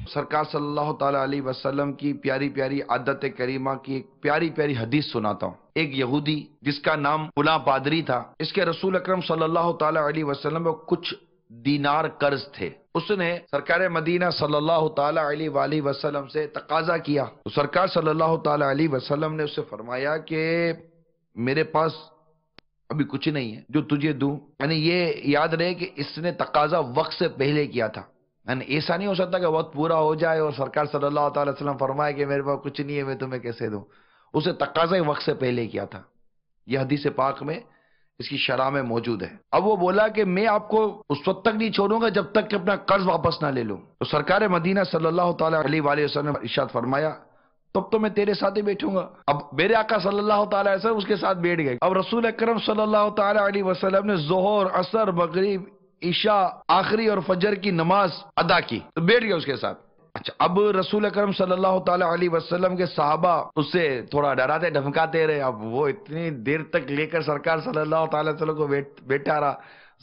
سرکار صلی اللہ تعالی علیہ وسلم کی پیاری پیاری عادت کریمہ کی ایک پیاری پیاری حدیث سناتا ہوں۔ ایک یہودی جس کا نام فلاں پادری تھا، اس کے رسول اکرم صلی اللہ تعالی علیہ وسلم کو کچھ دینار قرض تھے۔ اس نے سرکار مدینہ صلی اللہ تعالی علیہ وآلہ وسلم سے تقاضا کیا تو سرکار صلی اللہ تعالی علیہ وسلم نے اسے فرمایا کہ میرے پاس ابھی کچھ نہیں ہے جو تجھے دوں۔ یعنی یہ یاد رہے کہ اس نے تقاضا وقت سے پہلے کیا تھا، یعنی ایسا نہیں ہو سکتا کہ وقت پورا ہو جائے اور سرکار صلی اللہ تعالی وسلم فرمائے کہ میرے پاس کچھ نہیں ہے میں تمہیں کیسے دوں۔ اسے تقاضا وقت سے پہلے کیا تھا۔ یہ حدیث پاک میں اس کی شرح میں موجود ہے۔ اب وہ بولا کہ میں آپ کو اس وقت تک نہیں چھوڑوں گا جب تک کہ اپنا قرض واپس نہ لے لوں۔ تو سرکار مدینہ صلی اللہ تعالی علیہ وآلہ وسلم نے ارشاد فرمایا تب تو میں تیرے ساتھ ہی بیٹھوں گا۔ اب میرے آقا صلی اللہ تعالی علیہ وسلم اس کے ساتھ بیٹھ گئے۔ اب رسول اکرم صلی اللہ تعالی علیہ وسلم نے ظہر، عصر، مغرب، عشاء، آخری اور فجر کی نماز ادا کی تو بیٹھ گئے اس کے ساتھ۔ اچھا، اب رسول اکرم صلی اللہ تعالی علیہ وسلم کے صحابہ اس سے تھوڑا ڈراتے دھمکاتے رہے۔ اب وہ اتنی دیر تک لے کر سرکار صلی اللہ تعالی وسلم کو بیٹھا رہا۔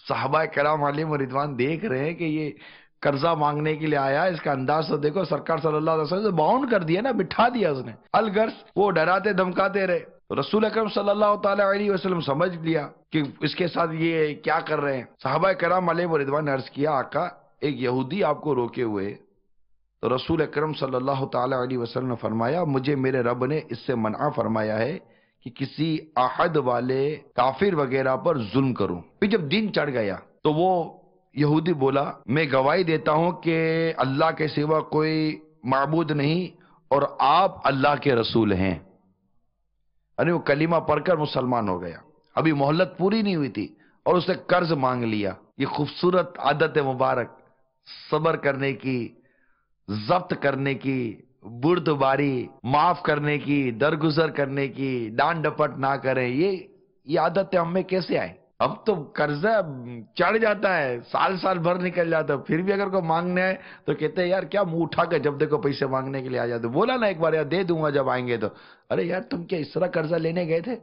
صحابہ کرام علیہم رضوان دیکھ رہے ہیں کہ یہ قرضہ مانگنے کے لیے آیا، اس کا انداز تو دیکھو، سرکار صلی اللہ علیہ وسلم سے باؤنڈ کر دیا نا، بٹھا دیا اس نے۔ الغرض وہ ڈراتے دھمکاتے رہے۔ رسول اکرم صلی اللہ تعالی علیہ وسلم سمجھ لیا کہ اس کے ساتھ یہ کیا کر رہے ہیں۔ صحابہ کرام علیہم رضوان نے عرض کیا آقا ایک یہودی آپ کو روکے ہوئے۔ تو رسول اکرم صلی اللہ تعالی علیہ وسلم نے فرمایا مجھے میرے رب نے اس سے منع فرمایا ہے کہ کسی عہد والے کافر وغیرہ پر ظلم کروں۔ پھر جب دن چڑھ گیا تو وہ یہودی بولا میں گواہی دیتا ہوں کہ اللہ کے سوا کوئی معبود نہیں اور آپ اللہ کے رسول ہیں۔ یعنی وہ کلمہ پڑھ کر مسلمان ہو گیا۔ ابھی مہلت پوری نہیں ہوئی تھی اور اس نے قرض مانگ لیا۔ یہ خوبصورت عادت مبارک، صبر کرنے کی، ضبط کرنے کی، بردباری، معاف کرنے کی، درگزر کرنے کی، ڈانٹ ڈپٹ نہ کریں، یہ عادتیں ہم میں کیسے آئیں؟ اب تو قرضہ چڑھ جاتا ہے، سال سال بھر نکل جاتا ہے، پھر بھی اگر کوئی مانگنے آئے تو کہتے ہیں یار کیا منہ اٹھا کے جب دیکھو پیسے مانگنے کے لیے آ جاتے، بولا نا ایک بار یار دے دوں گا جب آئیں گے تو۔ ارے یار تم کیا اس طرح قرضہ لینے گئے تھے؟